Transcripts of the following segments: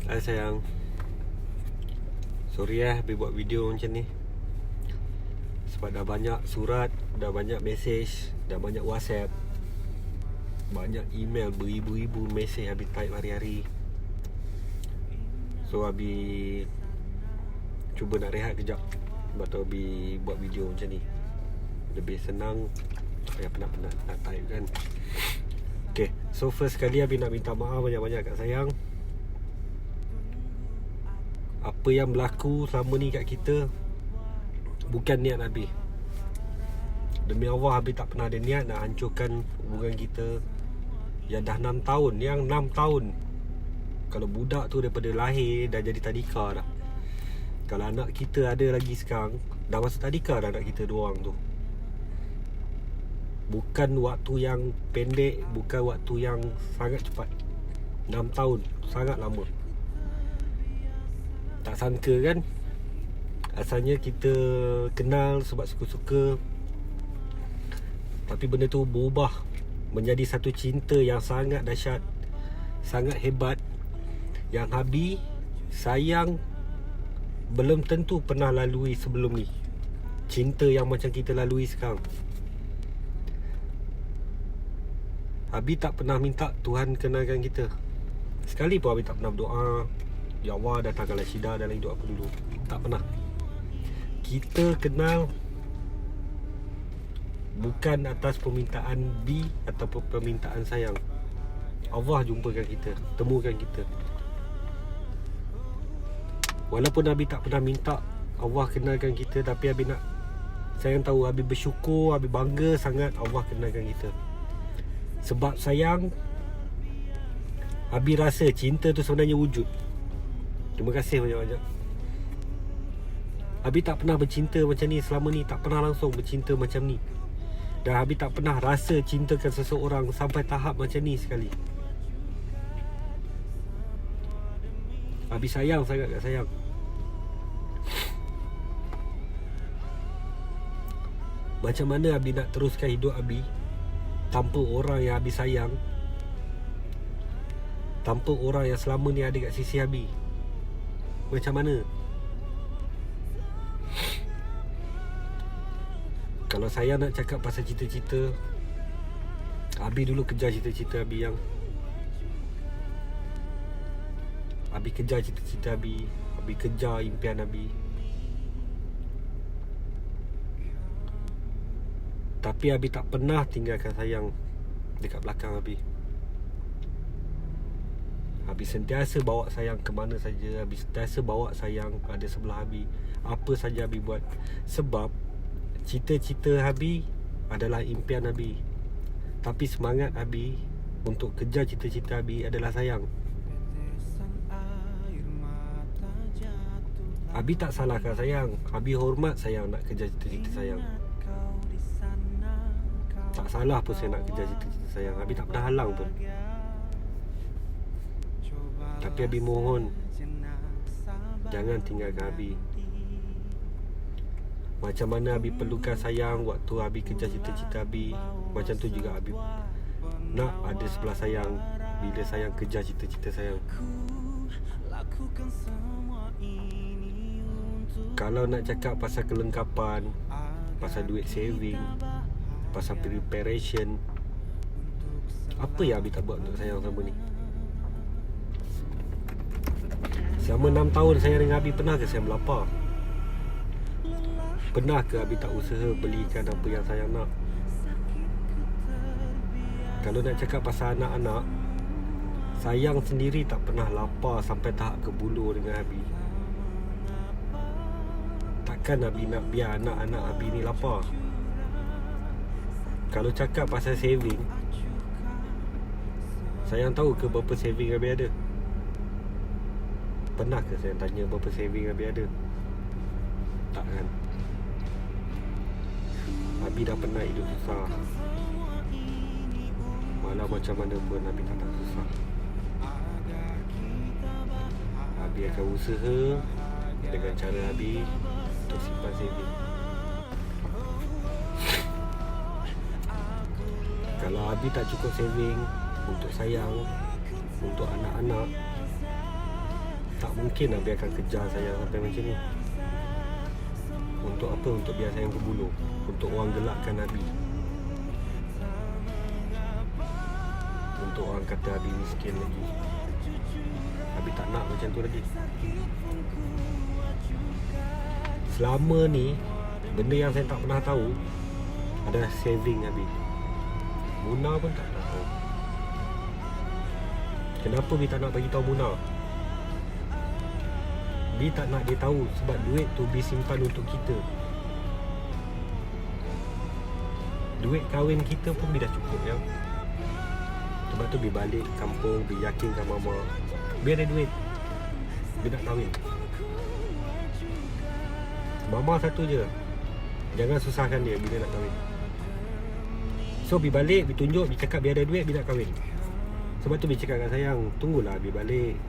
Hai sayang. Sorry Habis buat video macam ni sebab dah banyak surat, dah banyak mesej, dah banyak WhatsApp, banyak email, beribu-ribu mesej Habis type hari-hari. So Habis cuba nak rehat kejap, sebab tu Habis buat video macam ni. Lebih senang, tak payah penat-penat nak type kan. Okay, so first kali Habis nak minta maaf banyak-banyak kat sayang. Apa yang berlaku selama ni kat kita bukan niat Habis. Demi Allah, Habis tak pernah ada niat nak hancurkan hubungan kita yang dah 6 tahun. Yang 6 tahun. Kalau budak tu daripada lahir dah jadi tadika dah. Kalau anak kita ada lagi sekarang, dah masuk tadika dah anak kita dua orang tu. Bukan waktu yang pendek, bukan waktu yang sangat cepat. 6 tahun, sangat lama. Tak sangka kan, asalnya kita kenal sebab suka-suka, tapi benda tu berubah menjadi satu cinta yang sangat dahsyat, sangat hebat, yang Habis sayang belum tentu pernah lalui sebelum ni. Cinta yang macam kita lalui sekarang. Habis tak pernah minta Tuhan kenalkan kita. Sekali pun Habis tak pernah berdoa, Ya Allah datangkanlah Syida dalam hidup aku dulu. Tak pernah. Kita kenal bukan atas permintaan B ataupun permintaan sayang. Allah jumpakan kita, temukan kita. Walaupun Habis tak pernah minta Allah kenalkan kita, tapi Habis nak, sayang tahu, Habis bersyukur, Habis bangga sangat Allah kenalkan kita. Sebab sayang, Habis rasa cinta tu sebenarnya wujud. Terima kasih banyak-banyak. Habis tak pernah bercinta macam ni selama ni. Tak pernah langsung bercinta macam ni. Dan Habis tak pernah rasa cintakan seseorang sampai tahap macam ni sekali. Habis sayang sangat kat sayang. Macam mana Habis nak teruskan hidup Habis tanpa orang yang Habis sayang, tanpa orang yang selama ni ada kat sisi Habis? Macam mana? Kalau saya nak cakap pasal cita-cita, Habis dulu kejar cita-cita Habis yang Habis kejar cita-cita Habis. Habis kejar impian Habis. Tapi Habis tak pernah tinggalkan sayang dekat belakang Habis. Habis sentiasa bawa sayang ke mana saja. Habis sentiasa bawa sayang ada sebelah Habis. Apa saja Habis buat. Sebab cita-cita Habis adalah impian Habis. Tapi semangat Habis untuk kejar cita-cita Habis adalah sayang. Habis tak salahkan sayang. Habis hormat sayang nak kejar cita-cita sayang. Tak salah pun saya nak kejar cita-cita sayang. Habis tak pernah halang pun. Tapi Habis mohon, jangan tinggalkan Habis. Macam mana Habis perlukan sayang waktu Habis kejar cita-cita Habis, macam tu juga Habis nak ada sebelah sayang bila sayang kejar cita-cita sayang. Kalau nak cakap pasal kelengkapan, pasal duit saving, pasal preparation, apa yang Habis tak buat untuk sayang sama ni? Selama 6 tahun saya dengan Habis, pernah ke saya melapar? Pernah ke Habis tak usaha belikan apa yang sayang nak? Kalau nak cakap pasal anak-anak, sayang sendiri tak pernah lapar sampai tahap ke bulu dengan Habis. Takkan Habis nak biar anak-anak Habis ni lapar? Kalau cakap pasal saving, sayang tahu ke berapa saving Habis ada? Pernah ke saya tanya berapa saving Habis ada? Tak kan? Habis dah pernah hidup susah. Malah macam mana pun Habis tak susah. Habis akan usaha dengan cara Habis untuk simpan saving. Kalau Habis tak cukup saving untuk sayang, untuk anak-anak, Tak mungkin Abi akan kejar sayang sampai macam ni. Untuk apa? Untuk biar sayang berbulu, untuk orang gelakkan Abi, untuk orang kata Abi miskin lagi. Abi tak nak macam tu lagi. Selama ni benda yang saya tak pernah tahu adalah saving Abi. Muna pun tak nak tahu. Kenapa Bi tak nak bagi tahu Muna? Bi tak nak dia tahu sebab duit tu Bi simpan untuk kita. Duit kahwin kita pun Bi dah cukup ya. Sebab tu Bi balik kampung, Bi yakinkan mama Bi ada duit, Bi nak kahwin. Mama satu je, jangan susahkan dia bila nak kahwin. So Bi balik, Bi tunjuk, Bi cakap Bi ada duit, Bi nak kahwin. Sebab tu Bi cakap kat sayang, tunggulah Bi balik,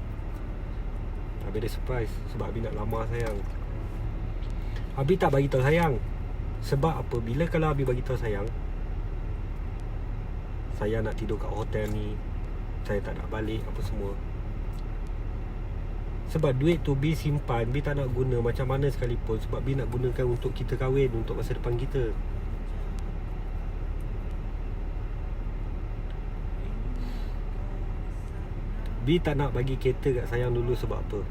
Abi ada surprise sebab Abi nak lamar sayang. Abi tak bagi tahu sayang. Sebab apa? Bila kalau Abi bagi tahu sayang, saya nak tidur kat hotel ni, saya tak nak balik apa semua. Sebab duit tu Bi simpan, Bi tak nak guna macam mana sekalipun. Sebab Bi nak gunakan untuk kita kahwin, untuk masa depan kita. Bi tak nak bagi kereta kat sayang dulu sebab apa?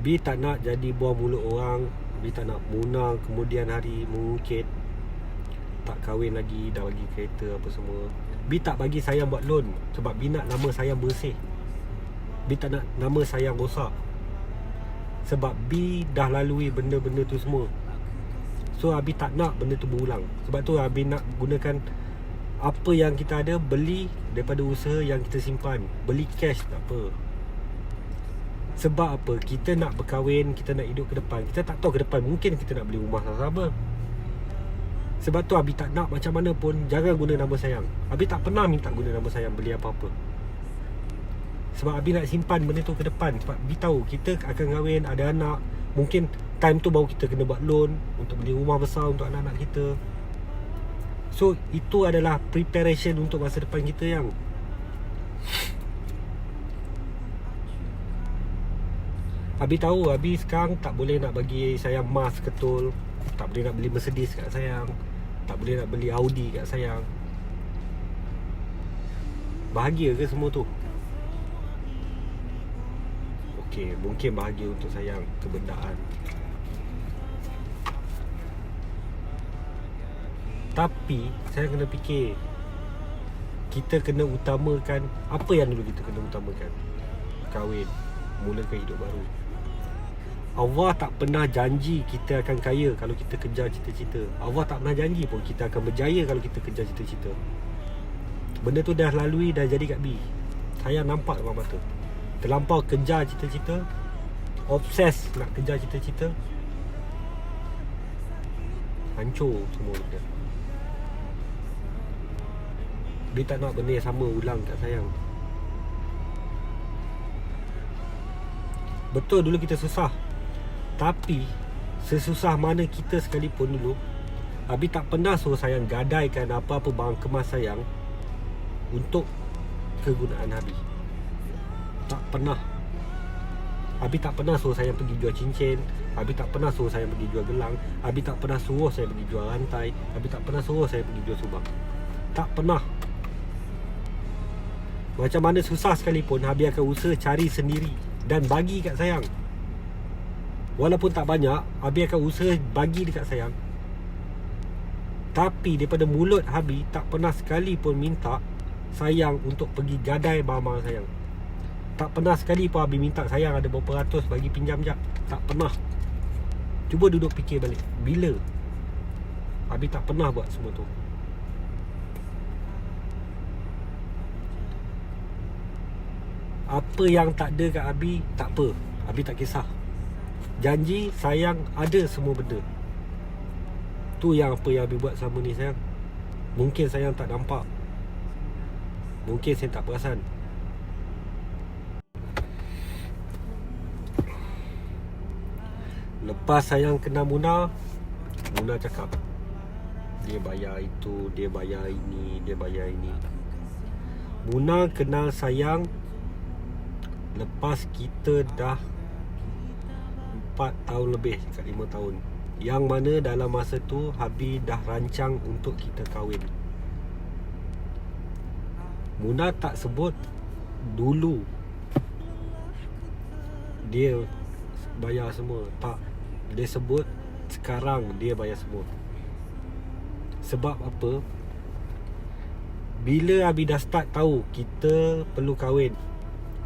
Bi tak nak jadi buah mulut orang. Bi tak nak Muna kemudian hari mengungkit tak kahwin lagi, dah bagi kereta apa semua. Bi tak bagi sayang buat loan sebab Bi nak nama sayang bersih. Bi tak nak nama sayang rosak sebab Bi dah lalui benda-benda tu semua. So Abi tak nak benda tu berulang. Sebab tu Abi nak gunakan apa yang kita ada, beli daripada usaha yang kita simpan. Beli cash tak apa. Sebab apa? Kita nak berkahwin, kita nak hidup ke depan. Kita tak tahu ke depan, mungkin kita nak beli rumah sama-sama. Sebab tu Abi tak nak macam mana pun jangan guna nama sayang. Abi tak pernah minta guna nama sayang beli apa-apa. Sebab Abi nak simpan benda tu ke depan. Sebab Abi tahu kita akan kahwin, ada anak. Mungkin time tu baru kita kena buat loan untuk beli rumah besar untuk anak-anak kita. So itu adalah preparation untuk masa depan kita yang Abi tahu Abi sekarang tak boleh nak bagi sayang mas ketul, tak boleh nak beli Mercedes kat sayang, tak boleh nak beli Audi kat sayang. Bahagia ke semua tu? Okey, mungkin bahagia untuk sayang, kebendaan. Tapi saya kena fikir, kita kena utamakan apa yang dulu kita kena utamakan. Kahwin, mulakan hidup baru. Allah tak pernah janji kita akan kaya kalau kita kejar cita-cita. Allah tak pernah janji pun kita akan berjaya kalau kita kejar cita-cita. Benda tu dah lalui, dah jadi kat B. Saya nampak depan mata. Terlampau kejar cita-cita, obses nak kejar cita-cita, hancur semua benda. Dia tak nak benda yang sama ulang kat sayang. Betul dulu kita susah, tapi sesusah mana kita sekalipun dulu, Abi tak pernah suruh sayang gadaikan apa-apa barang kemas sayang untuk kegunaan Abi. Tak pernah. Abi tak pernah suruh sayang pergi jual cincin. Abi tak pernah suruh sayang pergi jual gelang. Abi tak pernah suruh saya pergi jual rantai. Abi tak pernah suruh saya pergi jual subang. Tak pernah. Macam mana susah sekalipun, Abi akan usaha cari sendiri dan bagi kat sayang. Walaupun tak banyak, Abi akan usaha bagi dekat sayang. Tapi daripada mulut Abi tak pernah sekali pun minta sayang untuk pergi gadai barang-barang sayang. Tak pernah sekali pun Abi minta sayang ada berapa ratus bagi pinjam jap. Tak pernah. Cuba duduk fikir balik, bila Abi tak pernah buat semua tu. Apa yang tak ada kat Abi, tak apa, Abi tak kisah. Janji sayang ada semua benda. Tu yang apa yang Abi buat selama ni sayang. Mungkin sayang tak nampak, mungkin saya tak perasan. Lepas sayang kenal Muna, Muna cakap dia bayar itu, dia bayar ini, dia bayar ini. Muna kenal sayang lepas kita dah 4 tahun lebih, kat 5 tahun, yang mana dalam masa tu Habi dah rancang untuk kita kahwin. Muna tak sebut dulu dia bayar semua. Tak, dia sebut sekarang dia bayar semua. Sebab apa? Bila Abi dah start tahu kita perlu kahwin,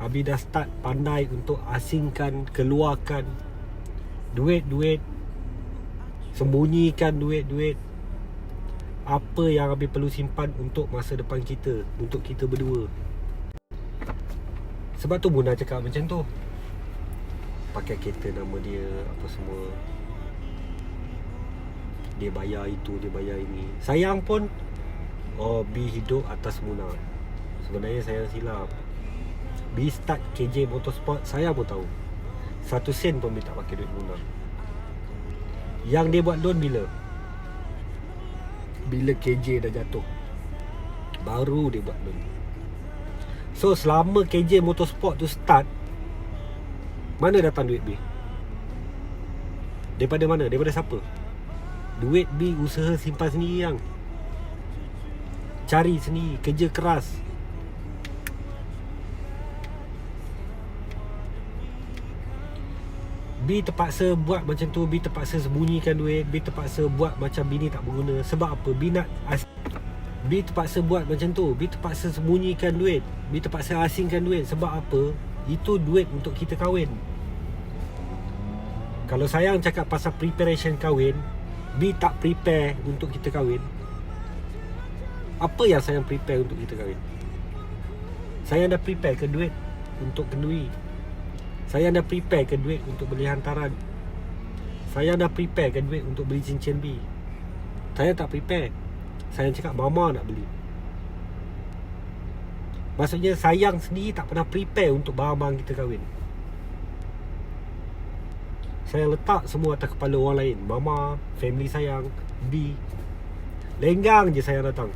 Abi dah start pandai untuk asingkan, keluarkan duit-duit, sembunyikan duit-duit, apa yang Abi perlu simpan untuk masa depan kita, untuk kita berdua. Sebab tu Muna cakap macam tu. Pakai kereta nama dia, apa semua. Dia bayar itu, dia bayar ini. Sayang pun, B hidup atas Muna. Sebenarnya saya silap. B start KJ Motorsport, saya pun tahu 1 sen pun B tak pakai duit Muna. Yang dia buat loan bila KJ dah jatuh, baru dia buat loan. So selama KJ Motorsport tu start, mana datang duit B? Daripada mana? Daripada siapa? Duit B usaha simpan sendiri yang cari sendiri, kerja keras. B terpaksa buat macam tu, B terpaksa sembunyikan duit, B terpaksa buat macam bini tak berguna. Sebab apa? B terpaksa buat macam tu, B terpaksa sembunyikan duit, B terpaksa asingkan duit. Sebab apa? Itu duit untuk kita kahwin. Kalau sayang cakap pasal preparation kahwin, B tak prepare untuk kita kahwin. Apa yang sayang prepare untuk kita kahwin? Sayang dah prepare ke duit untuk kenduri? Saya dah prepare ke duit untuk beli hantaran? Saya dah prepare ke duit untuk beli cincin B? Saya tak prepare. Saya cakap mama nak beli. Maksudnya sayang sendiri tak pernah prepare untuk barang-barang kita kahwin. Saya letak semua atas kepala orang lain. Mama, family sayang, B. Lenggang je saya datang,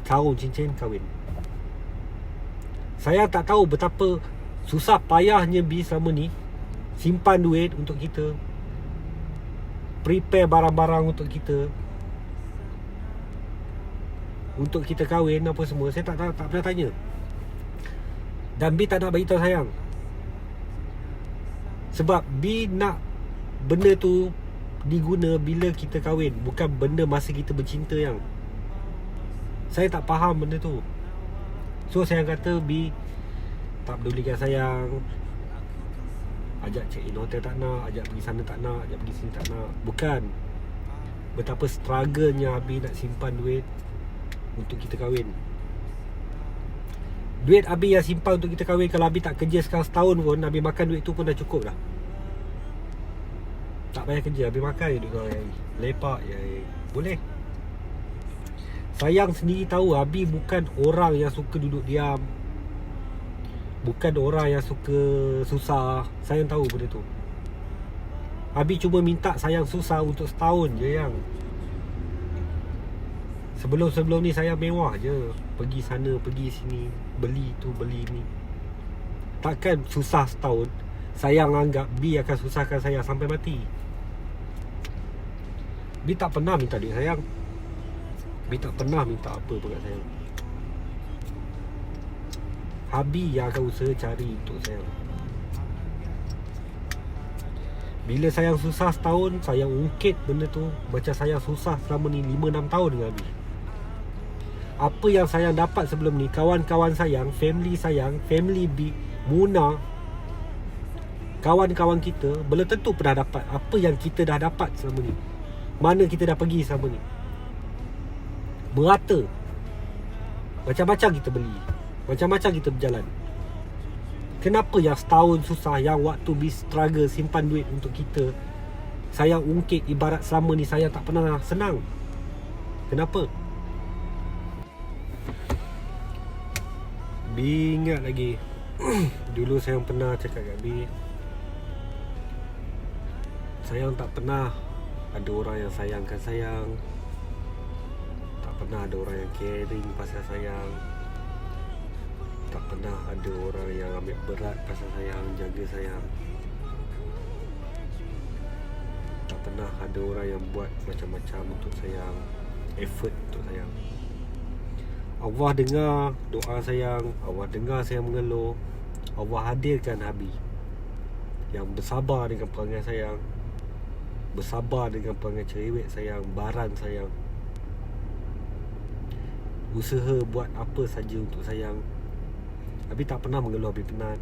sarung cincin kahwin. Saya tak tahu betapa susah payahnya B selama ni simpan duit untuk kita, prepare barang-barang untuk kita kahwin apa semua. Saya tak pernah tanya. Dan B tak nak bagi tahu sayang. Sebab B nak benda tu diguna bila kita kahwin, bukan benda masa kita bercinta yang. Saya tak faham benda tu. So saya kata B tak pedulikan sayang. Ajak check in hotel tak nak, ajak pergi sana tak nak, ajak pergi sini tak nak. Bukan. Betapa struggle-nya Abi nak simpan duit untuk kita kahwin. Duit Abi yang simpan untuk kita kahwin, kalau Abi tak kerja sekarang setahun pun, Abi makan duit tu pun dah cukup dah. Tak payah kerja, Abi makan je duit kau hari. Lepak je. Boleh. Sayang sendiri tahu Abi bukan orang yang suka duduk diam, bukan orang yang suka susah. Sayang tahu benda tu. Abi cuma minta sayang susah untuk setahun je yang. Sebelum ni saya mewah je, pergi sana, pergi sini, beli tu, beli ni. Takkan susah setahun sayang anggap B akan susahkan saya sampai mati. B tak pernah minta duit sayang. B tak pernah minta apa pun kat sayang. Abi yang akan usaha cari untuk sayang. Bila sayang susah setahun, sayang ungkit benda tu. Macam sayang susah selama ni 5-6 tahun dengan Abi. Apa yang sayang dapat sebelum ni, kawan-kawan sayang, family B, Muna, kawan-kawan kita belum tentu pernah dapat apa yang kita dah dapat selama ni. Mana kita dah pergi selama ni. Merata. Macam-macam kita beli, macam-macam kita berjalan. Kenapa yang setahun susah, yang waktu B struggle simpan duit untuk kita, sayang ungkit ibarat selama ni sayang tak pernah senang? Kenapa? B ingat lagi dulu sayang pernah cakap kat B, sayang tak pernah ada orang yang sayangkan sayang. Tak pernah ada orang yang caring pasal sayang. Tak pernah pernah ada orang yang ambil berat pasal sayang, jaga sayang. Tak pernah ada orang yang buat macam-macam untuk sayang, effort untuk sayang. Allah dengar doa sayang, Allah dengar sayang mengeluh. Allah hadirkan Habi yang bersabar dengan perangai sayang, bersabar dengan perangai cerewet sayang, baran sayang, usaha buat apa saja untuk sayang. Habis tak pernah mengeluh Habis penat,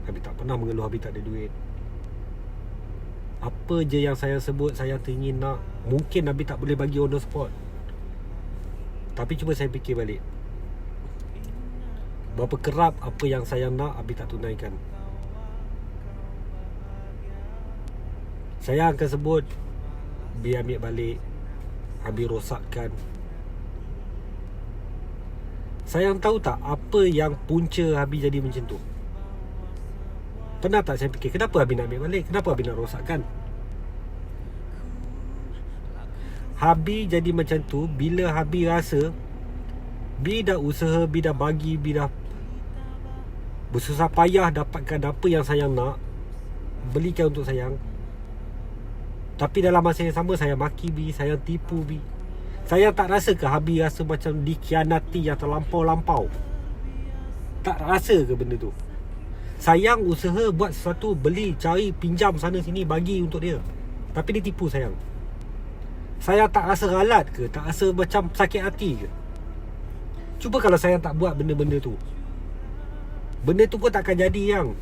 Habis tak pernah mengeluh Habis tak ada duit. Apa je yang sayang sebut, sayang teringin nak, mungkin Habis tak boleh bagi on the spot. Tapi cuba saya fikir balik, berapa kerap apa yang sayang nak Habis tak tunaikan. Saya akan sebut, Bi ambil balik, Habis rosakkan. Sayang tahu tak apa yang punca Habis jadi macam tu? Pernah tak saya fikir, kenapa Habis nak ambil balik? Kenapa Habis nak rosakkan? Habis jadi macam tu bila Habis rasa Bi dah usaha, Bi dah bagi, Bi dah bersusah payah dapatkan apa yang sayang nak, belikan untuk sayang. Tapi dalam masa yang sama saya maki Bi, saya tipu Bi. Saya tak rasa ke Habis rasa macam dikhianati yang terlampau-lampau? Tak rasa ke benda tu? Sayang usaha buat sesuatu, beli, cari, pinjam sana sini, bagi untuk dia, tapi dia tipu sayang. Saya tak rasa ralat ke? Tak rasa macam sakit hati ke? Cuba kalau sayang tak buat benda-benda tu, benda tu pun takkan jadi yang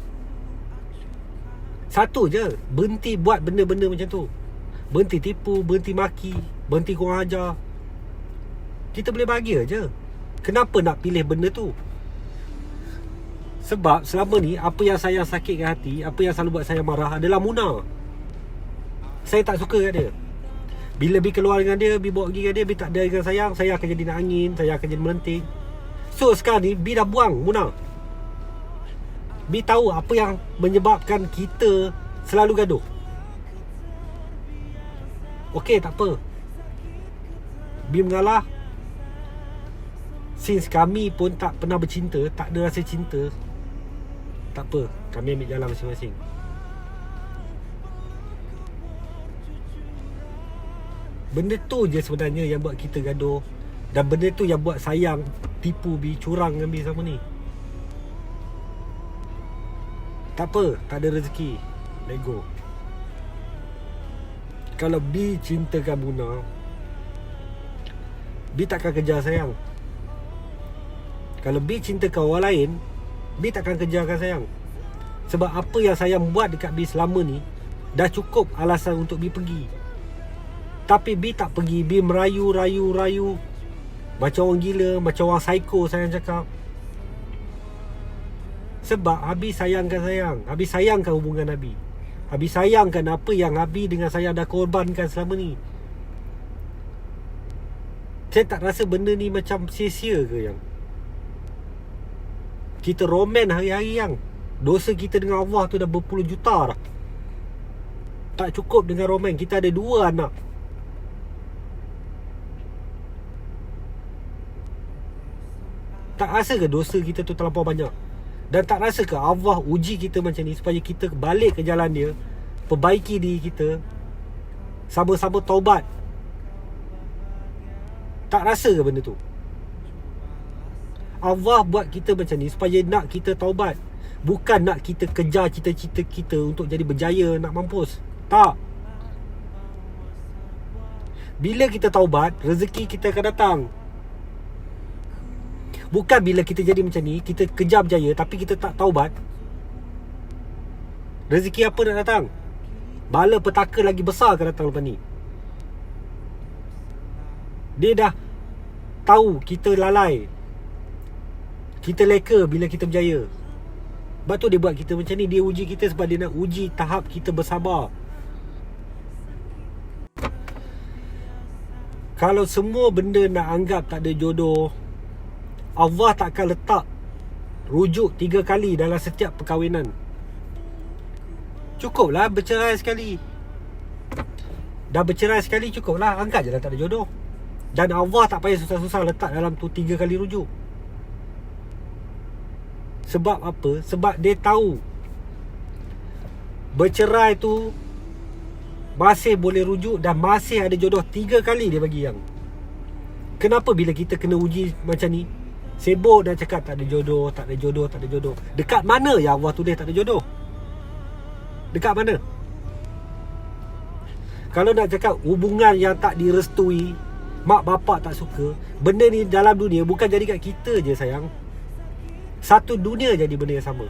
satu je. Berhenti buat benda-benda macam tu, berhenti tipu, berhenti maki, berhenti kurang ajar. Kita boleh bahagia je. Kenapa nak pilih benda tu? Sebab selama ni apa yang saya sakitkan hati, apa yang selalu buat saya marah adalah Muna. Saya tak suka kat dia. Bila Bi keluar dengan dia, Bi bawa pergi dengan dia, Bi tak ada dengan sayang, saya akan jadi nak angin, saya akan jadi melenting. So sekarang ni Bi dah buang Muna. Bi tahu apa yang menyebabkan kita selalu gaduh. Okey, tak apa, Bi mengalah. Since kami pun tak pernah bercinta, tak ada rasa cinta, tak apa, kami ambil jalan masing-masing. Benda tu je sebenarnya yang buat kita gaduh. Dan benda tu yang buat sayang tipu Bi, curang dengan Bi sama ni. Tak apa, tak ada rezeki, let go. Kalau Bi cintakan Muna, Bi takkan kejar sayang. Kalau Bi cintakan orang lain, Bi takkan kejarkan sayang. Sebab apa yang sayang buat dekat Bi selama ni dah cukup alasan untuk Bi pergi. Tapi Bi tak pergi, Bi merayu macam orang gila, macam orang psycho sayang cakap. Sebab Habis sayangkan sayang, Habis sayangkan hubungan Habis, Habis sayangkan apa yang Habis dengan sayang dah korbankan selama ni. Saya tak rasa benda ni macam sia-sia ke yang kita roman hari-hari yang dosa kita dengan Allah tu dah berpuluh juta dah. Tak cukup dengan roman, kita ada 2 anak. Tak rasa ke dosa kita tu terlampau banyak? Dan tak rasa ke Allah uji kita macam ni supaya kita balik ke jalan dia, perbaiki diri kita, sama-sama taubat? Tak rasa ke benda tu? Allah buat kita macam ni supaya nak kita taubat, bukan nak kita kejar cita-cita kita untuk jadi berjaya, nak mampus. Tak. Bila kita taubat, rezeki kita akan datang. Bukan bila kita jadi macam ni, kita kejar berjaya tapi kita tak taubat, rezeki apa nak datang? Bala petaka lagi besar akan datang lepas ni. Dia dah tahu kita lalai, kita leka bila kita berjaya. Sebab tu dia buat kita macam ni. Dia uji kita sebab dia nak uji tahap kita bersabar. Kalau semua benda nak anggap tak ada jodoh, Allah tak akan letak rujuk 3 kali dalam setiap perkahwinan. Cukuplah bercerai sekali. Dah bercerai sekali cukuplah, anggap je lah tak ada jodoh. Dan Allah tak payah susah-susah letak dalam tu 3 kali rujuk. Sebab apa? Sebab dia tahu bercerai tu masih boleh rujuk dan masih ada jodoh. 3 kali dia bagi yang. Kenapa bila kita kena uji macam ni, sibuk dah cakap tak ada jodoh, tak ada jodoh, tak ada jodoh. Dekat mana ya Allah tulis tak ada jodoh? Dekat mana? Kalau nak cakap hubungan yang tak direstui, mak bapak tak suka, benda ni dalam dunia bukan jadi kat kita je sayang. Satu dunia jadi benda yang sama.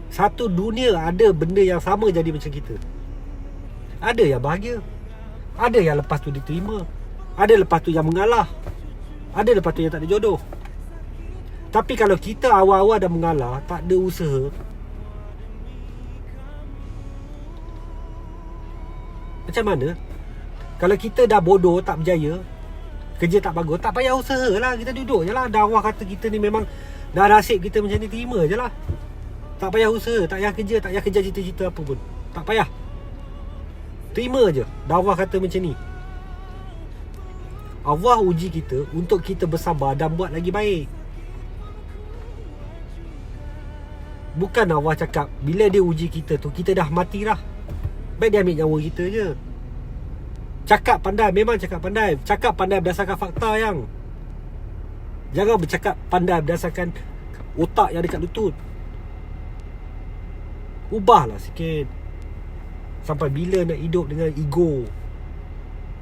Satu dunia ada benda yang sama jadi macam kita. Ada yang bahagia, ada yang lepas tu diterima, ada lepas tu yang mengalah, ada lepas tu yang tak ada jodoh. Tapi kalau kita awal-awal dah mengalah, tak ada usaha, macam mana? Kalau kita dah bodoh, tak berjaya, kerja tak bagus, tak payah usaha lah. Kita duduk je lah. Dah Allah kata kita ni memang dah nasib kita macam ni, terima je lah. Tak payah usaha, tak payah kerja, tak payah kerja cita-cita apa pun. Tak payah. Terima je. Dah Allah kata macam ni. Allah uji kita untuk kita bersabar dan buat lagi baik. Bukan Allah cakap bila dia uji kita tu, kita dah mati dah, baik dia ambil nyawa kita je. Cakap pandai, memang cakap pandai. Cakap pandai berdasarkan fakta yang. Jangan bercakap pandai berdasarkan otak yang dekat lutut. Ubahlah sikit. Sampai bila nak hidup dengan ego?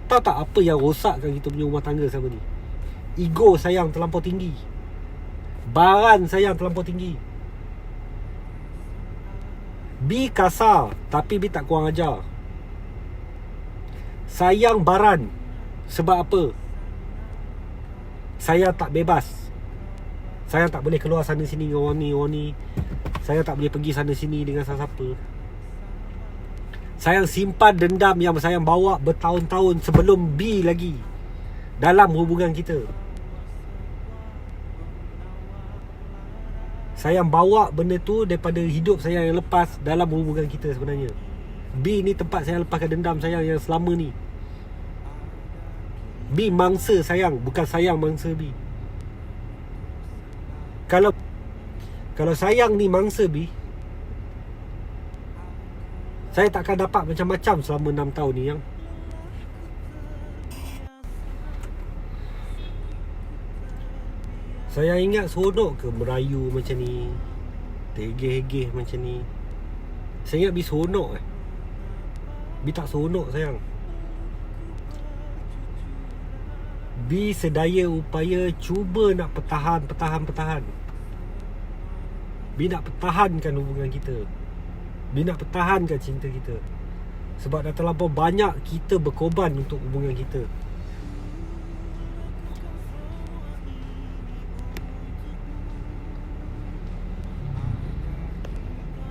Tahu tak apa yang rosakkan kita punya rumah tangga sama ni? Ego sayang terlampau tinggi. Baran sayang terlampau tinggi. B kasar, tapi B tak kurang ajar. Sayang baran. Sebab apa? Sayang tak bebas. Sayang tak boleh keluar sana sini dengan orang ni. Sayang tak boleh pergi sana sini dengan siapa-siapa. Sayang simpan dendam yang sayang bawa bertahun-tahun sebelum B lagi dalam hubungan kita. Sayang bawa benda tu daripada hidup sayang yang lepas dalam hubungan kita sebenarnya. B ni tempat sayang lepaskan dendam sayang yang selama ni. B mangsa sayang, bukan sayang mangsa B. Kalau sayang ni mangsa B, saya takkan dapat macam-macam selama 6 tahun ni yang. Saya ingat seronok ke merayu macam ni, terhegeh-hegeh macam ni. Saya ingat B seronok B tak seronok sayang. B sedaya upaya cuba nak pertahan. B nak pertahankan hubungan kita. B nak pertahankan cinta kita. Sebab dah terlampau banyak kita berkorban untuk hubungan kita.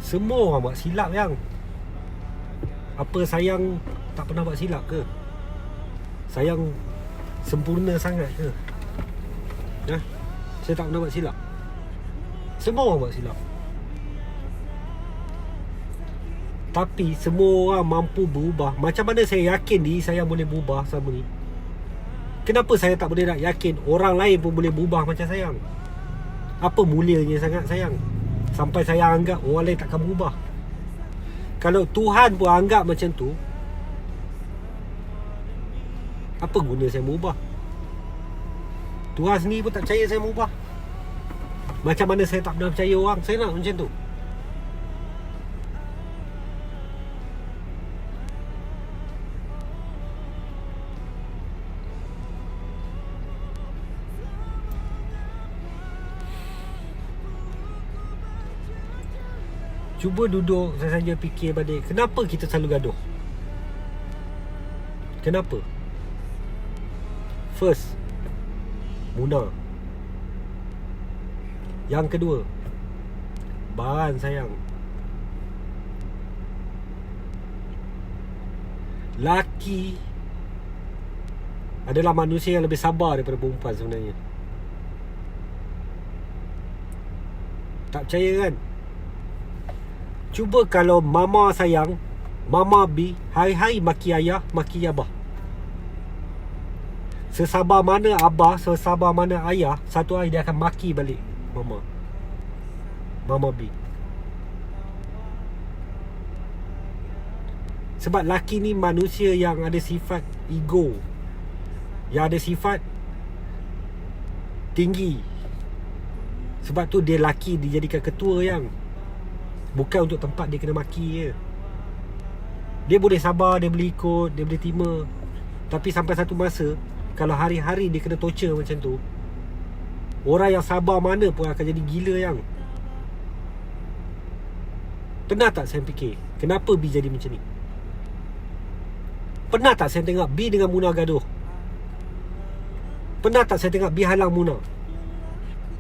Semua orang buat silap yang. Apa sayang tak pernah buat silap ke? Sayang sempurna sangat ke? Saya tak pernah buat silap. Semua orang buat silap. Tapi semua orang mampu berubah. Macam mana saya yakin diri saya boleh berubah selama ni? Kenapa saya tak boleh nak yakin orang lain pun boleh berubah macam sayang? Apa mulianya sangat sayang sampai saya anggap orang lain takkan berubah? Kalau Tuhan pun anggap macam tu, apa guna saya berubah? Tuhan sendiri pun tak percaya saya berubah. Macam mana saya tak pernah percaya orang saya nak macam tu? Cuba duduk saja fikir balik, kenapa kita selalu gaduh? Kenapa? First, Muna. Yang kedua, bahan sayang. Laki adalah manusia yang lebih sabar daripada perempuan sebenarnya. Tak percaya kan? Cuba kalau mama sayang, mama B hari-hari maki ayah, maki abah. Sesabar mana abah, sesabar mana ayah, satu hari dia akan maki balik mama. Mama B. Sebab laki ni manusia yang ada sifat ego, yang ada sifat tinggi. Sebab tu dia laki dijadikan ketua yang bukan untuk tempat dia kena maki je. Dia boleh sabar, dia boleh ikut, dia boleh terima. Tapi sampai satu masa, kalau hari-hari dia kena torture macam tu, orang yang sabar mana pun akan jadi gila yang. Pernah tak saya fikir kenapa B jadi macam ni? Pernah tak saya tengok B dengan Muna gaduh? Pernah tak saya tengok B halang Muna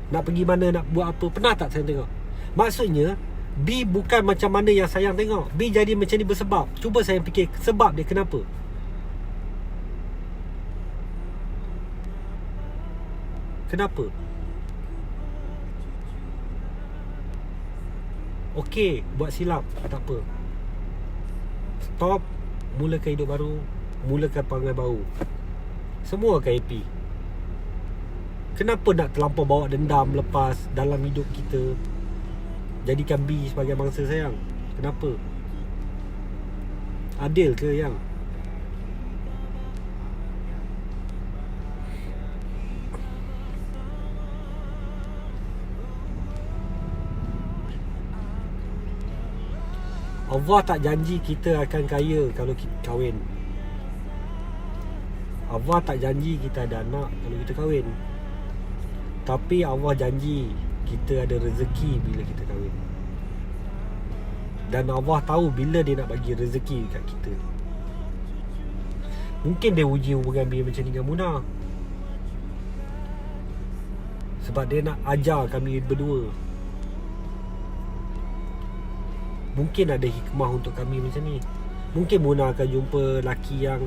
nak pergi mana, nak buat apa? Pernah tak saya tengok? Maksudnya B bukan macam mana yang sayang tengok. B jadi macam ni bersebab. Cuba saya fikir sebab dia kenapa. Kenapa? Okey, buat silap, tak apa. Stop, mulakan hidup baru, mulakan perangai baru. Semua akan happy. Kenapa nak terlampau bawa dendam lepas dalam hidup kita? Jadikan B sebagai bangsa sayang. Kenapa? Adil ke yang? Allah tak janji kita akan kaya kalau kita kahwin. Allah tak janji kita ada anak kalau kita kahwin. Tapi Allah janji kita ada rezeki bila kita kahwin. Dan Allah tahu bila dia nak bagi rezeki kat kita. Mungkin dia uji hubungan B macam ni dengan Muna, sebab dia nak ajar kami berdua. Mungkin ada hikmah untuk kami macam ni. Mungkin Muna akan jumpa lelaki yang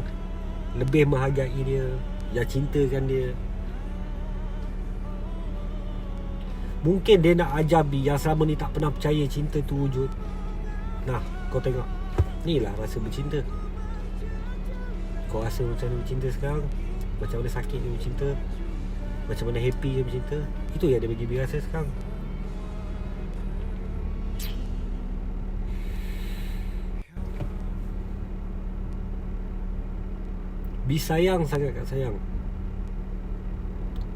lebih menghargai dia, yang cintakan dia. Mungkin dia nak ajar B yang selama ni tak pernah percaya cinta tu wujud. Nah, kau tengok, ni lah rasa bercinta. Kau rasa macam mana bercinta sekarang, macam mana sakit dia bercinta, macam mana happy dia bercinta. Itu yang dia bagi B rasa sekarang. B sayang sangat kat sayang.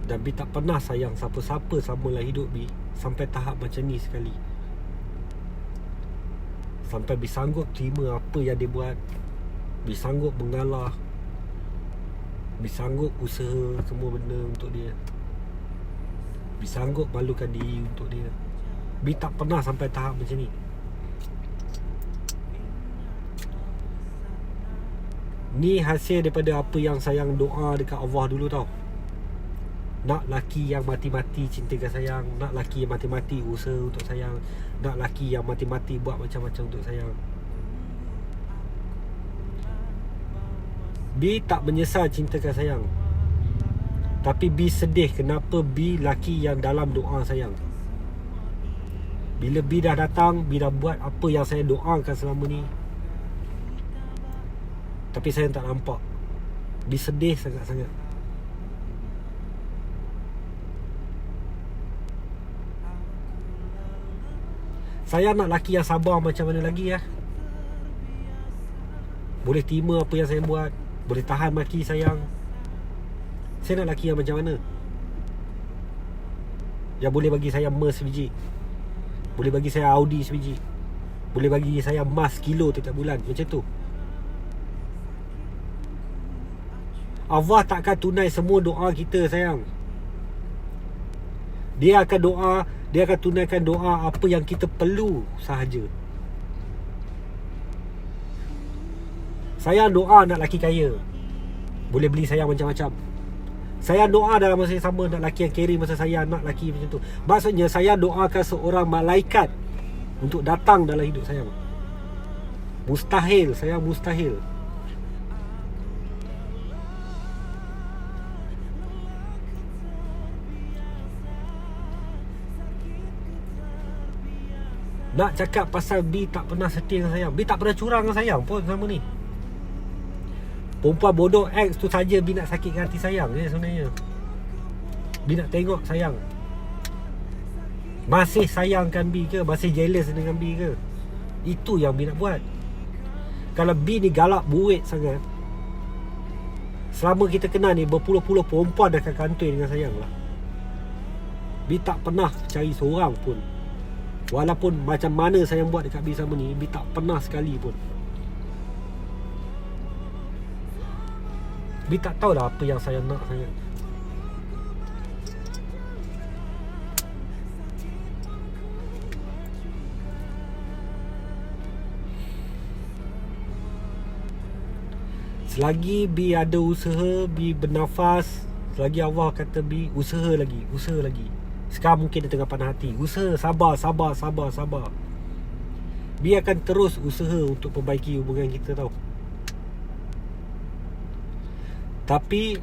Dan B tak pernah sayang siapa-siapa samalah hidup B sampai tahap macam ni sekali. Sampai B sanggup terima apa yang dia buat. B sanggup mengalah. B sanggup usaha semua benda untuk dia. B sanggup malukan diri untuk dia. B tak pernah sampai tahap macam ni. Ni hasil daripada apa yang sayang doa dekat Allah dulu tau. Nak laki yang mati-mati cintakan sayang, nak laki yang mati-mati usaha untuk sayang, nak laki yang mati-mati buat macam-macam untuk sayang. B tak menyesal cintakan sayang, tapi B sedih kenapa B laki yang dalam doa sayang. Bila B dah datang, B dah buat apa yang saya doakan selama ni, tapi saya tak nampak. B sedih sangat-sangat. Saya nak laki yang sabar macam mana lagi ya? Boleh terima apa yang saya buat, boleh tahan maki sayang. Saya nak laki yang macam mana? Yang boleh bagi saya Merc sebiji, boleh bagi saya Audi sebiji, boleh bagi saya emas kilo tiap bulan. Macam tu. Allah takkan tunai semua doa kita sayang. Dia akan tunaikan doa apa yang kita perlu sahaja. Sayang doa nak laki kaya, boleh beli sayang macam-macam. Sayang doa dalam masa yang sama nak laki yang carry masa sayang, nak laki macam tu. Maksudnya sayang doakan seorang malaikat untuk datang dalam hidup sayang. Mustahil, sayang mustahil. Nak cakap pasal B tak pernah setia dengan sayang, B tak pernah curang dengan sayang pun sama ni. Perempuan bodoh X tu saja B nak sakitkan hati sayang je sebenarnya. B nak tengok sayang Masih sayangkan B ke? Masih jealous dengan B ke? Itu yang B nak buat. Kalau B ni galak buik sangat, selama kita kenal ni, berpuluh-puluh perempuan akan kantoi dengan sayang lah. B tak pernah cari seorang pun. Walaupun macam mana sayang buat dekat B sama ni, B tak pernah sekali pun. B tak tahu dah apa yang sayang nak sangat. Selagi B ada usaha, B bernafas, selagi Allah kata B, usaha lagi. Sekarang mungkin dia tengah panah hati. Usaha, sabar. B akan terus usaha untuk perbaiki hubungan kita tau. Tapi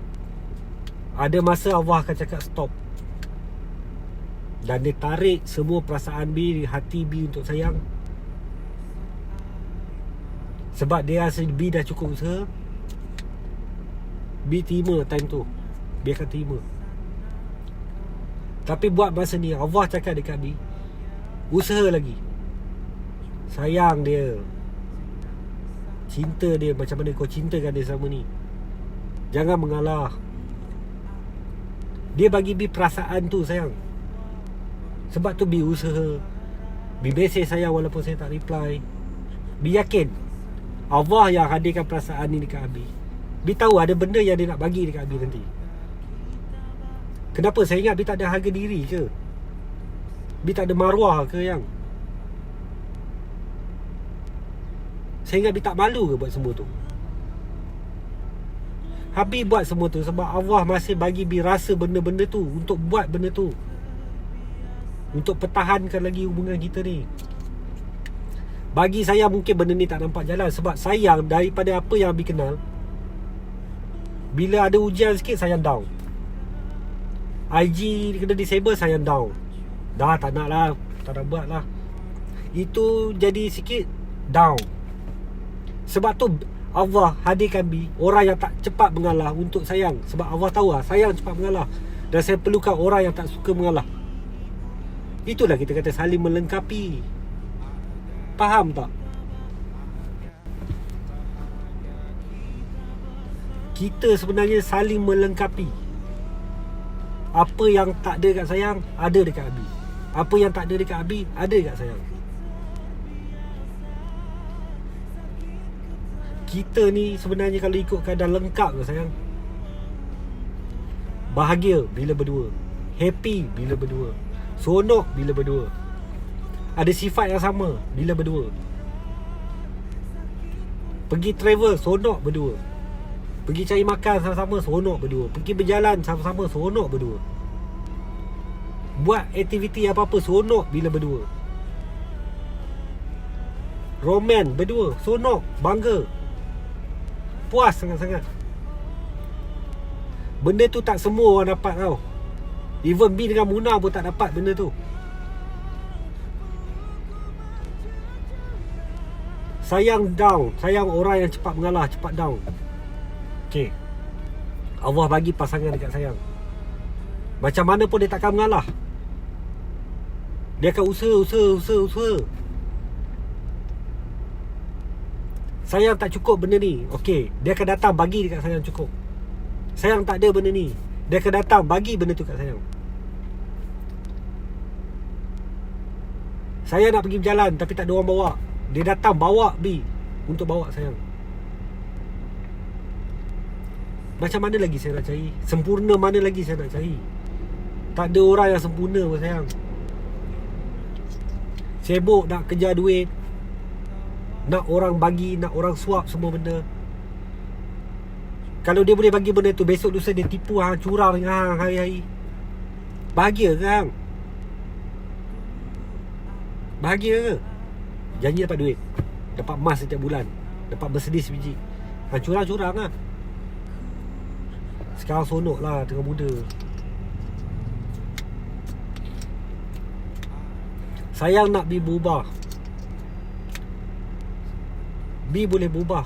ada masa Allah akan cakap stop. Dan dia tarik semua perasaan B, hati B untuk sayang. Sebab dia rasa B dah cukup usaha. B terima time tu, B akan terima. Tapi buat masa ni Allah cakap dekat B, usaha lagi. Sayang dia, cinta dia macam mana kau cintakan dia sama ni. Jangan mengalah. Dia bagi B perasaan tu sayang. Sebab tu B usaha. B mesej sayang walaupun saya tak reply. B yakin Allah yang hadirkan perasaan ni dekat B. B tahu ada benda yang dia nak bagi dekat B nanti. Kenapa? Saya ingat B tak ada harga diri ke? B tak ada maruah ke yang? Saya ingat B tak malu ke buat semua tu? Habis buat semua tu sebab Allah masih bagi B rasa benda-benda tu, untuk buat benda tu, untuk pertahankan lagi hubungan kita ni. Bagi saya mungkin benda ni tak nampak jalan. Sebab sayang daripada apa yang B kenal, bila ada ujian sikit sayang down. IG kena disable sayang down. Dah tak nak lah, tak nak buat lah. Itu jadi sikit down. Sebab tu Allah hadirkan B orang yang tak cepat mengalah untuk sayang. Sebab Allah tahu lah sayang cepat mengalah, dan saya perlukan orang yang tak suka mengalah. Itulah kita kata saling melengkapi. Faham tak? Kita sebenarnya saling melengkapi. Apa yang tak ada kat sayang, ada dekat Abi. Apa yang tak ada dekat Abi, ada dekat sayang. Kita ni sebenarnya kalau ikut keadaan lengkap ke sayang. Bahagia bila berdua, happy bila berdua, seronok bila berdua, ada sifat yang sama bila berdua. Pergi travel seronok berdua, pergi cari makan sama-sama seronok berdua, pergi berjalan sama-sama seronok berdua, buat aktiviti apa-apa seronok bila berdua, roman berdua seronok, bangga, puas sangat-sangat. Benda tu tak semua orang dapat tau. Even B dengan Muna pun tak dapat benda tu. Sayang down, sayang orang yang cepat mengalah, cepat down. Okay, Allah bagi pasangan dekat sayang. Macam mana pun dia takkan mengalah. Dia akan usaha. Sayang tak cukup benda ni, okay, dia akan datang bagi dekat sayang cukup. Sayang tak ada benda ni, dia akan datang bagi benda tu kat sayang. Saya nak pergi berjalan tapi tak ada orang bawa, dia datang bawa B untuk bawa sayang. Macam mana lagi saya nak cari? Sempurna mana lagi saya nak cari? Tak ada orang yang sempurna pun sayang. Sibuk nak kejar duit, nak orang bagi, nak orang suap semua benda. Kalau dia boleh bagi benda tu, besok lusa dia tipu hang, curang dengan hang hari-hari. Bahagia ke hang? Bahagia ke? Janji dapat duit, dapat emas setiap bulan, dapat Mercedes biji. Hang curang-curang lah. Sekarang sonok lah tengah muda. Sayang nak B berubah, B boleh berubah.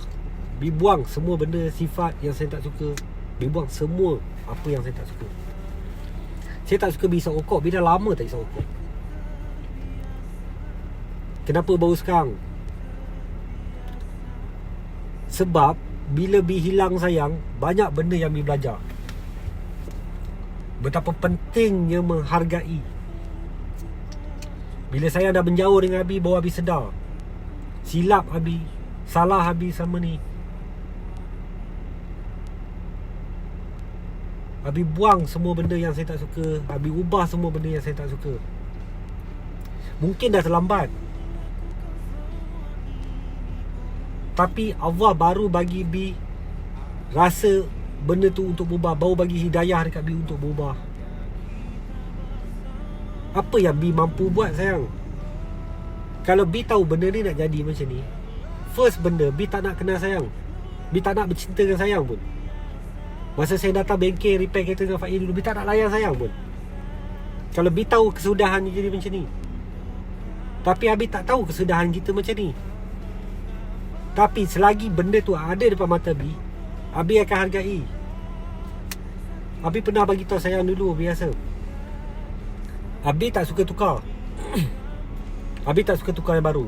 B buang semua benda, sifat yang saya tak suka. B buang semua apa yang saya tak suka. Saya tak suka B isap rokok. B dah lama tak isap rokok. Kenapa baru sekarang? Sebab bila Bi hilang sayang, banyak benda yang Bi belajar. Betapa pentingnya menghargai. Bila saya dah menjauh dengan Abi, baru Abi sedar silap Abi, salah Abi sama ni. Abi buang semua benda yang saya tak suka. Abi ubah semua benda yang saya tak suka. Mungkin dah terlambat, tapi Allah baru bagi Bi rasa benda tu untuk berubah. Baru bagi hidayah dekat Bi untuk berubah. Apa yang Bi mampu buat sayang? Kalau Bi tahu benda ni nak jadi macam ni, first benda, Bi tak nak kenal sayang. Bi tak nak bercinta dengan sayang pun. Masa saya datang bengkel repair kereta dengan Faiz dulu, Bi tak nak layan sayang pun. Kalau Bi tahu kesudahan jadi macam ni. Tapi Abi tak tahu kesudahan kita macam ni. Tapi selagi benda tu ada depan mata Abi, Abi akan hargai. Abi pernah bagi tahu sayang dulu biasa, Abi tak suka tukar. Abi tak suka tukar yang baru.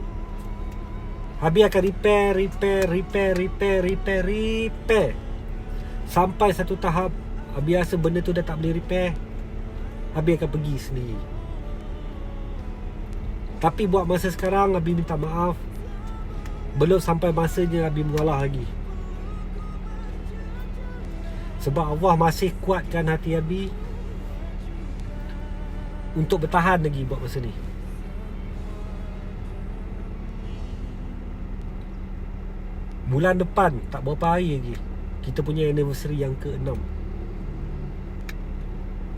Abi akan repair sampai satu tahap Abi rasa benda tu dah tak boleh repair, Abi akan pergi sendiri. Tapi buat masa sekarang, Abi minta maaf, belum sampai masanya Abi mengalah lagi. Sebab Allah masih kuatkan hati Abi untuk bertahan lagi buat masa ni. Bulan depan, tak berapa hari lagi, kita punya anniversary yang ke-6.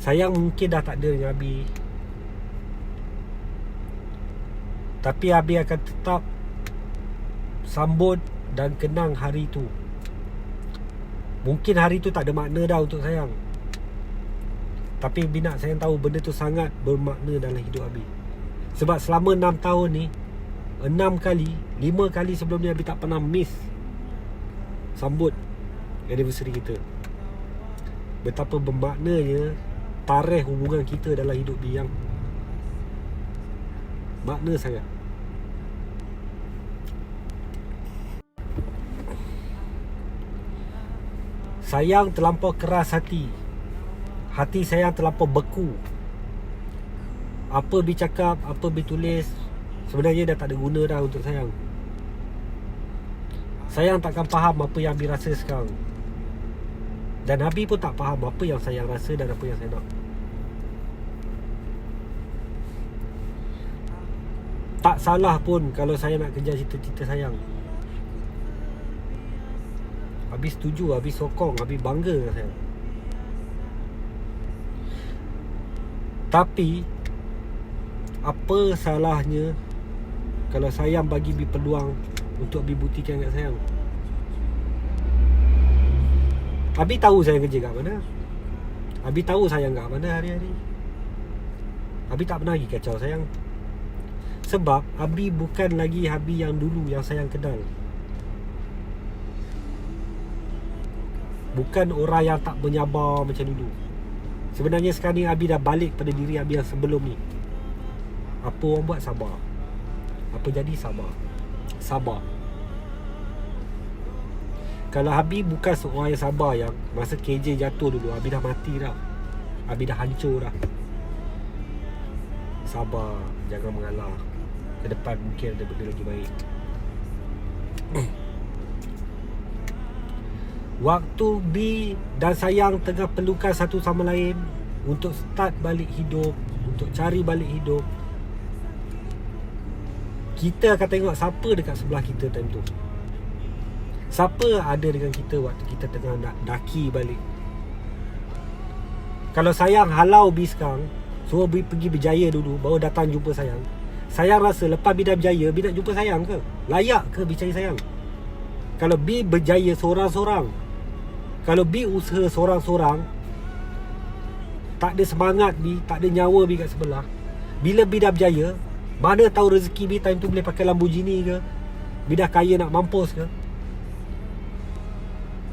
Sayang mungkin dah tak ada dengan Abi, tapi Abi akan tetap sambut dan kenang hari tu. Mungkin hari tu tak ada makna dah untuk sayang, tapi Abi nak sayang tahu benda tu sangat bermakna dalam hidup Abi. Sebab selama 6 tahun ni, 5 kali sebelum ni Abi tak pernah miss sambut anniversary kita. Betapa bermaknanya tarikh hubungan kita dalam hidup Bi yang makna sangat. Sayang terlampau keras hati. Hati sayang terlampau beku. Apa Bi cakap, apa Bi tulis, sebenarnya dah tak ada guna dah untuk sayang. Sayang takkan faham apa yang Abi rasa sekarang. Dan Abi pun tak faham apa yang sayang rasa dan apa yang saya nak. Tak salah pun kalau saya nak kejar cita-cita sayang. Abi setuju, Abi sokong, Abi bangga dengan sayang. Tapi apa salahnya kalau sayang bagi Bi peluang untuk Abi buktikan kat sayang? Abi tahu sayang kerja kat mana. Abi tahu sayang kat mana hari-hari. Abi tak pernah lagi kacau sayang. Sebab Abi bukan lagi Abi yang dulu yang sayang kenal. Bukan orang yang tak menyabar macam dulu. Sebenarnya sekarang ni Abi dah balik pada diri Abi yang sebelum ni. Apa orang buat, sabar. Apa jadi, sabar. Sabar. Kalau Abi bukan seorang yang sabar, yang masa KJ jatuh dulu, Abi dah mati dah. Abi dah hancur dah. Sabar, jangan mengalah. Ke depan mungkin ada benda lagi baik. Waktu Bi dan sayang tengah perlukan satu sama lain untuk start balik hidup, untuk cari balik hidup, kita akan tengok siapa dekat sebelah kita time tu. Siapa ada dengan kita waktu kita tengah nak daki balik. Kalau sayang halau Bi sekarang, suruh Bi pergi berjaya dulu, baru datang jumpa sayang, sayang rasa lepas Bi dah berjaya, Bi nak jumpa sayang ke? Layak ke Bi cari sayang? Kalau Bi berjaya seorang-seorang, kalau Bi usaha seorang-seorang, tak ada semangat Bi, tak ada nyawa Bi kat sebelah, bila Bi dah berjaya, mana tahu rezeki Bi time tu boleh pakai Lamborghini ke, Bi dah kaya nak mampus ke.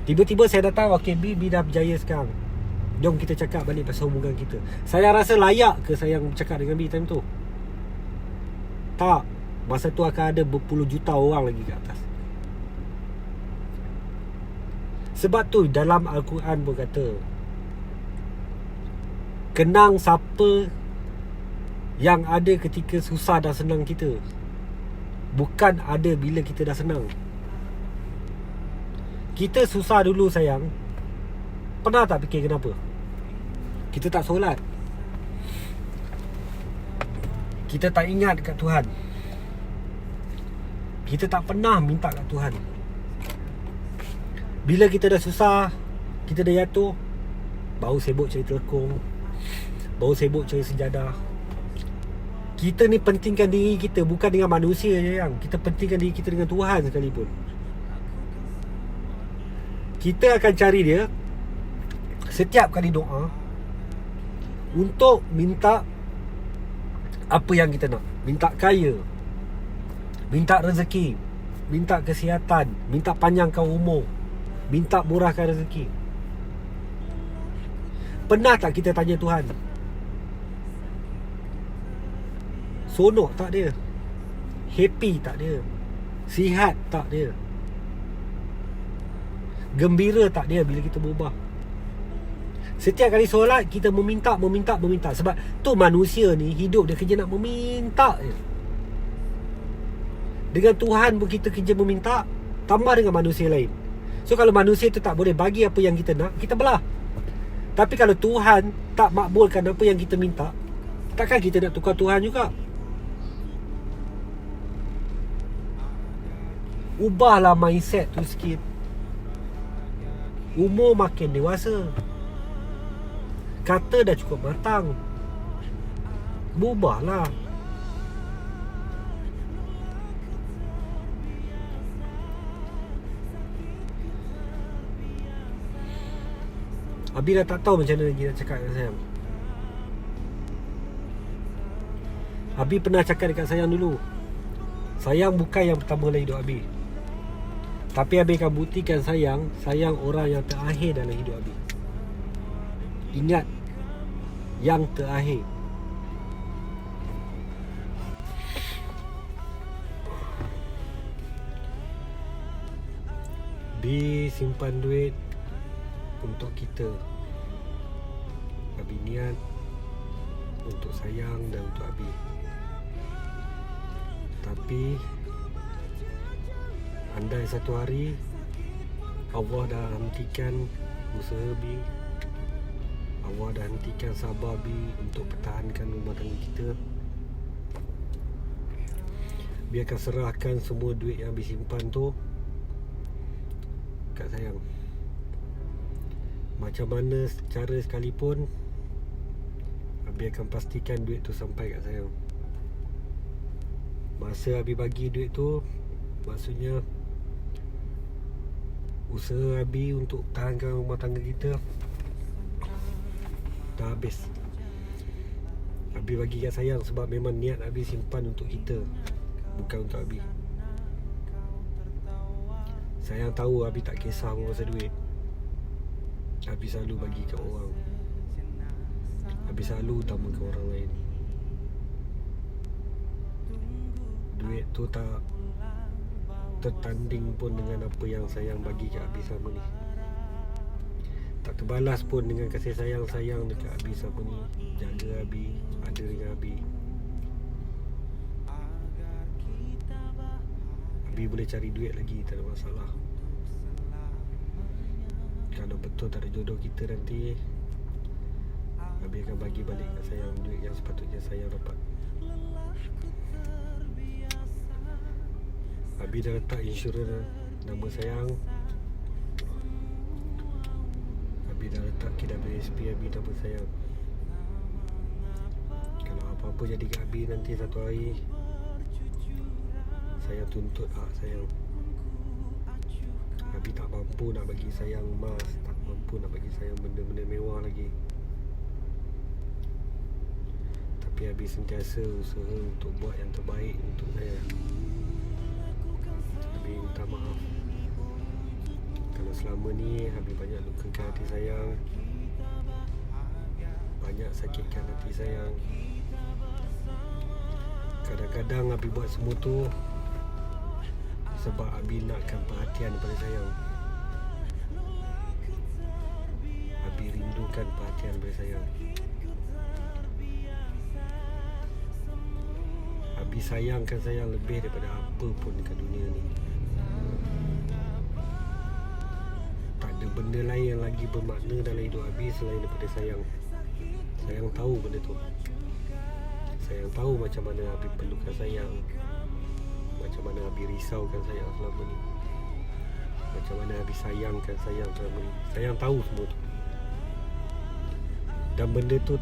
Tiba-tiba saya datang, okay Bi dah berjaya sekarang, jom kita cakap balik pasal hubungan kita. Saya rasa layak ke sayang cakap dengan Bi time tu? Tak. masa tu akan ada berpuluh juta orang lagi kat atas. Sebab tu dalam Al-Quran pun kata, kenang siapa yang ada ketika susah dan senang kita, bukan ada bila kita dah senang. Kita susah dulu sayang, pernah tak fikir kenapa? Kita tak solat, kita tak ingat kat Tuhan, kita tak pernah minta kat Tuhan. Bila kita dah susah, kita dah jatuh, baru sibuk cari telekong, baru sibuk cari sejadah. Kita ni pentingkan diri kita bukan dengan manusia je yang. Kita pentingkan diri kita dengan Tuhan sekalipun. Kita akan cari dia setiap kali doa untuk minta apa yang kita nak. Minta kaya, minta rezeki, minta kesihatan, minta panjangkan umur, minta murahkan rezeki. Pernah tak kita tanya Tuhan, sonok tak dia? Happy tak dia? Sihat tak dia? Gembira tak dia bila kita berubah? Setiap kali solat kita meminta. Sebab tu manusia ni hidup dia kerja nak meminta je. Dengan Tuhan pun kita kerja meminta, tambah dengan manusia lain. So kalau manusia tu tak boleh bagi apa yang kita nak, kita belah. Tapi kalau Tuhan tak makbulkan apa yang kita minta, takkan kita nak tukar Tuhan juga? Ubahlah mindset tu sikit. Umur makin dewasa, kata dah cukup matang, berubahlah. Abi dah tak tahu macam mana lagi nak cakap dengan sayang. Abi pernah cakap dekat sayang dulu, sayang bukan yang pertama dalam hidup Abi. Tapi Abi akan buktikan sayang orang yang terakhir dalam hidup Abi. Ingat, yang terakhir. Abi simpan duit untuk kita. Abi niat untuk sayang dan untuk Abi. Tapi andai satu hari Allah dah hentikan usaha Abi, Allah dah hentikan sabar Abi untuk pertahankan rumah tangga kita, Abi akan serahkan semua duit yang Abi simpan tu kat sayang. Macam mana cara sekalipun, Abi akan pastikan duit tu sampai kat sayang. Masa Abi bagi duit tu, maksudnya usaha Abi untuk tahankan rumah tangga kita dah habis. Abi bagi kat sayang sebab memang niat Abi simpan untuk kita, bukan untuk Abi. Sayang tahu Abi tak kisah pasal duit. Abi selalu bagi kat orang, Abi selalu utamakan orang lain. Duit tu tak tertanding pun dengan apa yang sayang bagi kat Abi selama ni. Tak terbalas pun dengan kasih sayang dekat Abi selama ni. Jaga Abi, ada dengan Abi. Abi boleh cari duit lagi, tak ada masalah. Kalau betul tak ada jodoh kita nanti, Abi akan bagi balik kat sayang duit yang sepatutnya sayang dapat. Abi dah letak insurans nama sayang. Abi dah letak KWSP Abi nama sayang. Kalau apa-apa jadi kat Abi nanti satu hari, sayang tuntut hak sayang. Abi tak mampu nak bagi sayang emas, tak mampu nak bagi sayang benda-benda mewah lagi. Tapi Abi sentiasa usaha untuk buat yang terbaik untuk saya. Abi minta maaf kalau selama ni Abi banyak lukakan hati sayang, banyak sakitkan hati sayang. Kadang-kadang Abi buat semua tu sebab Abi nakkan perhatian daripada sayang. Abi rindukan perhatian daripada sayang. Abi sayangkan sayang lebih daripada apa pun dekat dunia ni. Tak ada benda lain yang lagi bermakna dalam hidup Abi selain daripada sayang. Sayang tahu benda tu. Sayang tahu macam mana Abi perlukan sayang, macam mana Abi risaukan sayang selama ni, macam mana Abi sayangkan sayang selama ni. Sayang tahu semua tu. Dan benda tu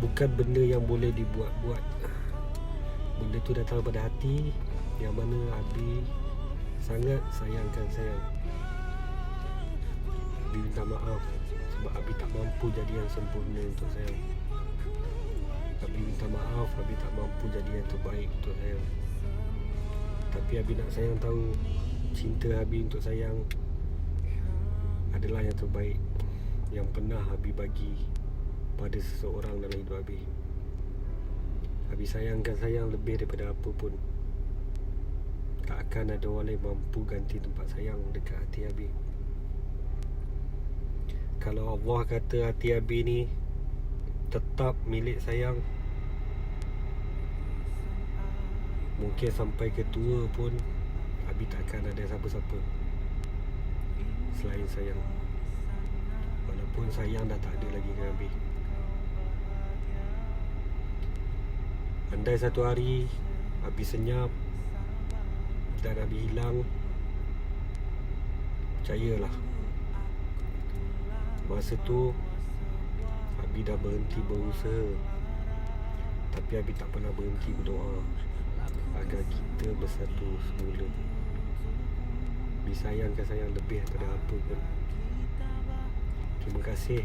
bukan benda yang boleh dibuat-buat. Benda tu datang daripada hati, yang mana Abi sangat sayangkan sayang. Abi minta maaf sebab Abi tak mampu jadi yang sempurna untuk sayang. Abi minta maaf, Abi tak mampu jadi yang terbaik untuk sayang. Tapi Abi nak sayang tahu cinta Abi untuk sayang adalah yang terbaik yang pernah Abi bagi pada seseorang dalam hidup Abi. Abi sayangkan sayang lebih daripada apa pun. Tak akan ada orang lain mampu ganti tempat sayang dekat hati Abi. Kalau Allah kata hati Abi ni tetap milik sayang, mungkin sampai ke tua pun Abi takkan ada siapa-siapa selain sayang. Walaupun sayang dah tak ada lagi dengan Abi. Andai satu hari Abi senyap dan Abi hilang, percayalah, masa tu Abi dah berhenti berusaha, tapi Abi tak pernah berhenti berdoa agar kita bersatu semula. Abi sayangkan sayang lebih daripada apa pun. Terima kasih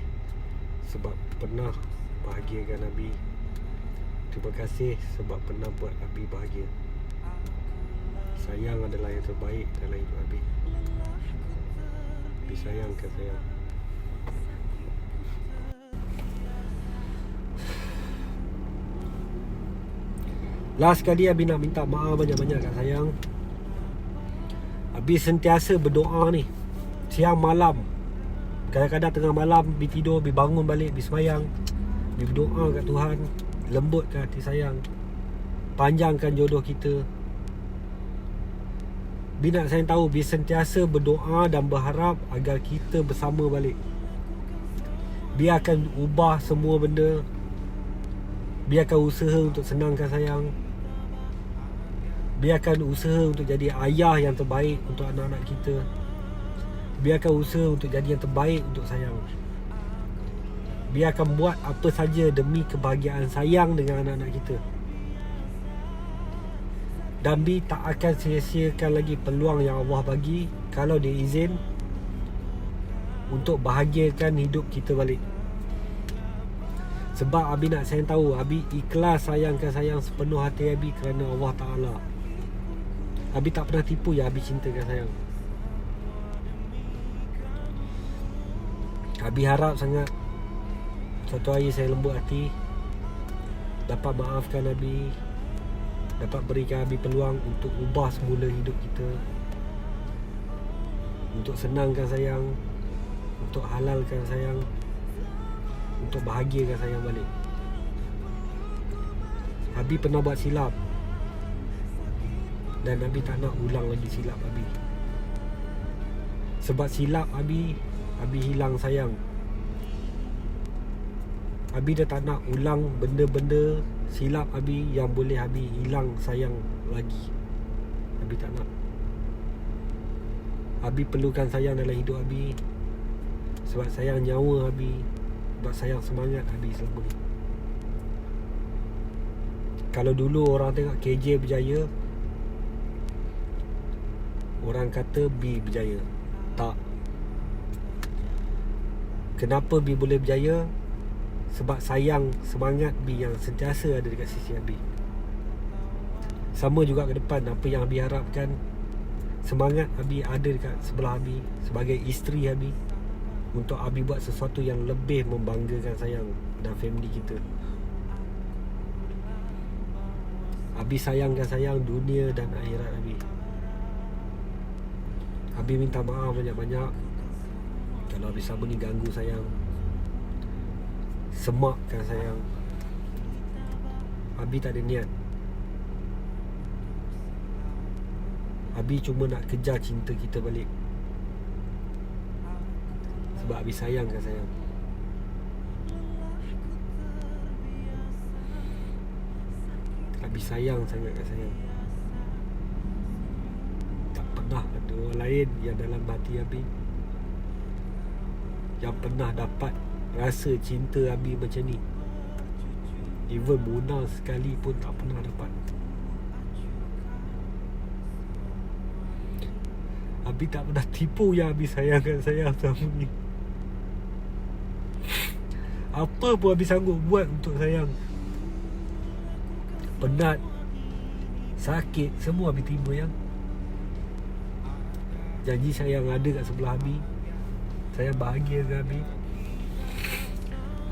sebab pernah bahagiakan Abi. Terima kasih sebab pernah buat Abi bahagia. Sayang adalah yang terbaik dalam hidup Abi. Abi sayangkan sayang. Last kali Abi nak minta maaf banyak-banyak kat sayang. Abi sentiasa berdoa ni, siang malam. Kadang-kadang tengah malam Abi tidur, Abi bangun balik, Abi semayang, Abi berdoa kat Tuhan, lembutkan hati sayang, panjangkan jodoh kita. Abi nak sayang tahu, Abi sentiasa berdoa dan berharap agar kita bersama balik. Abi akan ubah semua benda. Abi akan usaha untuk senangkan sayang. Abi akan usaha untuk jadi ayah yang terbaik untuk anak-anak kita. Abi akan usaha untuk jadi yang terbaik untuk sayang. Abi akan buat apa saja demi kebahagiaan sayang dengan anak-anak kita. Dan Abi tak akan sia-siakan lagi peluang yang Allah bagi, kalau dia izin, untuk bahagiakan hidup kita balik. Sebab Abi nak sayang tahu, Abi ikhlas sayangkan sayang sepenuh hati Abi kerana Allah Ta'ala. Abi tak pernah tipu yang Abi cintakan sayang. Abi harap sangat satu hari saya lembut hati, dapat maafkan Abi, dapat berikan Abi peluang untuk ubah semula hidup kita, untuk senangkan sayang, untuk halalkan sayang, untuk bahagiakan sayang balik. Abi pernah buat silap, dan Abi tak nak ulang lagi silap Abi. Sebab silap Abi hilang sayang. Abi dah tak nak ulang benda-benda silap Abi yang boleh Abi hilang sayang lagi. Abi tak nak. Abi perlukan sayang dalam hidup Abi, sebab sayang nyawa Abi, sebab sayang semangat Abi selama ni. Kalau dulu orang tengok KJ berjaya, orang kata B berjaya. Tak. Kenapa B boleh berjaya? Sebab sayang, semangat B yang sentiasa ada dekat sisi Abi. Sama juga ke depan, apa yang Abi harapkan, semangat Abi ada dekat sebelah Abi sebagai isteri Abi, untuk Abi buat sesuatu yang lebih membanggakan sayang dan family kita. Abi sayangkan sayang dunia dan akhirat Abi. Abi minta maaf banyak-banyak kalau Abi sama ni ganggu sayang, semakkan sayang. Abi tak ada niat. Abi cuma nak kejar cinta kita balik. Sebab Abi sayangkan sayang. Abi sayang sangat kat sayang. Tak pernah ada orang lain yang dalam hati Abi yang pernah dapat rasa cinta Abi macam ni. Even Muna sekali pun tak pernah dapat. Abi tak pernah tipu yang Abi sayangkan sayang selama ni. Apa pun Abi sanggup buat untuk sayang. Penat, sakit, semua Abi terima yang. Janji sayang ada kat sebelah Abi. Sayang bahagia dengan Abi.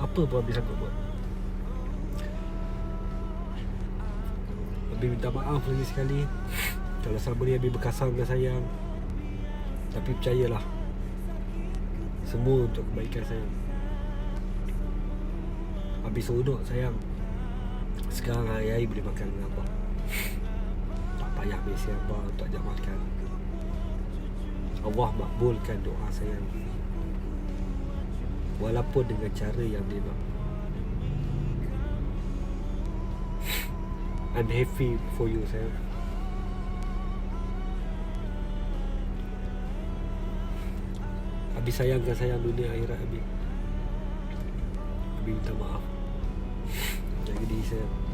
Apa pun Abi sanggup buat. Abi minta maaf lagi sekali kalau selama ni Abi berkasar dengan sayang. Tapi percayalah, semua untuk kebaikan sayang. Abi seronok sayang. Sekarang hari-hari boleh makan dengan abang. Tak payah mesej abang untuk ajak makan. Allah makbulkan doa sayang, walaupun dengan cara yang dia nak. I'm happy for you sayang. Abi sayangkan sayang dunia akhirat Abi. Abi minta maaf. Jaga diri sayang.